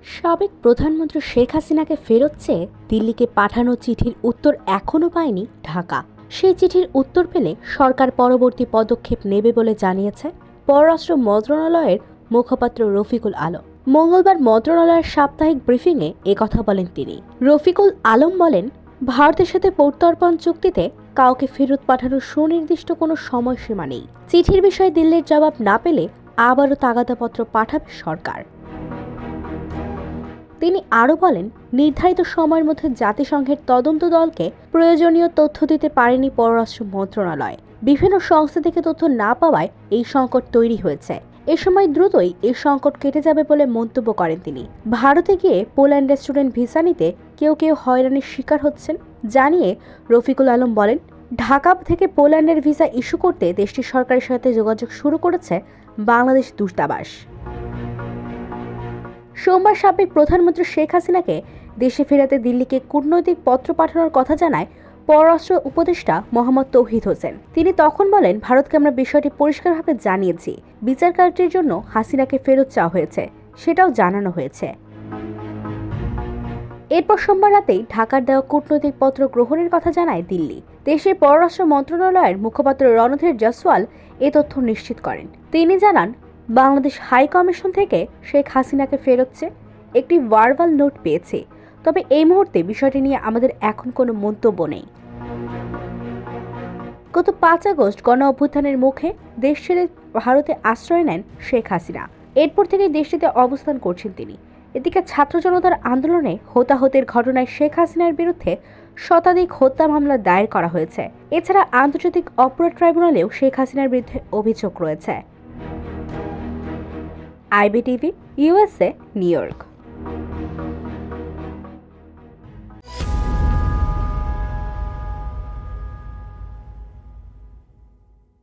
সাবেক প্রধানমন্ত্রী শেখ হাসিনাকে ফেরত চেয়ে দিল্লিকে পাঠানো চিঠির উত্তর এখনও পায়নি ঢাকা। সেই চিঠির উত্তর পেলে সরকার পরবর্তী পদক্ষেপ নেবে বলে জানিয়েছে পররাষ্ট্র মন্ত্রণালয়ের মুখপাত্র রফিকুল আলম। মঙ্গলবার মন্ত্রণালয়ের সাপ্তাহিক ব্রিফিংয়ে একথা বলেন তিনি। রফিকুল আলম বলেন, ভারতের সাথে প্রত্যর্পণ চুক্তিতে কাউকে ফেরত পাঠানোর সুনির্দিষ্ট কোনো সময়সীমা নেই। চিঠির বিষয়ে দিল্লির জবাব না পেলে আবারও তাগাদাপত্র পাঠাবে সরকার। তিনি আরও বলেন, নির্ধারিত সময়ের মধ্যে জাতিসংঘের তদন্ত দলকে প্রয়োজনীয় তথ্য দিতে পারেনি পররাষ্ট্র মন্ত্রণালয়। বিভিন্ন সংস্থা থেকে তথ্য না পাওয়ায় এই সংকট তৈরি হয়েছে। এ সময় দ্রুতই এই সংকট কেটে যাবে বলে মন্তব্য করেন তিনি। ভারতে গিয়ে পোল্যান্ডের স্টুডেন্ট ভিসা নিতে কেউ কেউ হয়রানির শিকার হচ্ছেন জানিয়ে রফিকুল আলম বলেন, ঢাকা থেকে পোল্যান্ডের ভিসা ইস্যু করতে দেশটির সরকারের সাথে যোগাযোগ শুরু করেছে বাংলাদেশ দূতাবাস। সোমবার সাবেক প্রধানমন্ত্রী শেখ হাসিনাকে দেশে ফেরাতে দিল্লিকে কূটনৈতিক পত্র পাঠানোর কথা জানায় পররাষ্ট্র উপদেষ্টা মোহাম্মদ তৌহিদ হোসেন। তিনি তখন বলেন, ভারতকে আমরা বিষয়টি পরিষ্কারভাবে জানিয়েছি। বিচার কার্যের জন্য হাসিনাকে ফেরত চাওয়া হয়েছে, সেটাও জানানো হয়েছে। এরপর সোমবার রাতেই ঢাকার দেওয়া কূটনৈতিক পত্র গ্রহণের কথা জানায় দিল্লি। দেশের পররাষ্ট্র মন্ত্রণালয়ের মুখপাত্র রণধীর জয়সওয়াল এ তথ্য নিশ্চিত করেন। তিনি জানান, বাংলাদেশ হাই কমিশন থেকে শেখ হাসিনাকে ফেরত চেয়ে একটি ভার্বাল নোট পেয়েছে। তবে এই মুহূর্তে বিষয়টি নিয়ে আমাদের এখন কোনো মন্তব্য নেই। গত 5 আগস্ট গণ অভ্যুত্থানের মুখে দেশ ছেড়ে ভারতে আশ্রয় নেন শেখ হাসিনা। এরপর থেকে দেশটিতে অবস্থান করছেন তিনি। এদিকে ছাত্র জনতার আন্দোলনে হতাহতের ঘটনায় শেখ হাসিনার বিরুদ্ধে শতাধিক হত্যা মামলা দায়ের করা হয়েছে। এছাড়া আন্তর্জাতিক অপরাধ ট্রাইব্যুনালেও শেখ হাসিনার বিরুদ্ধে অভিযোগ রয়েছে। IBTV, USA, new York.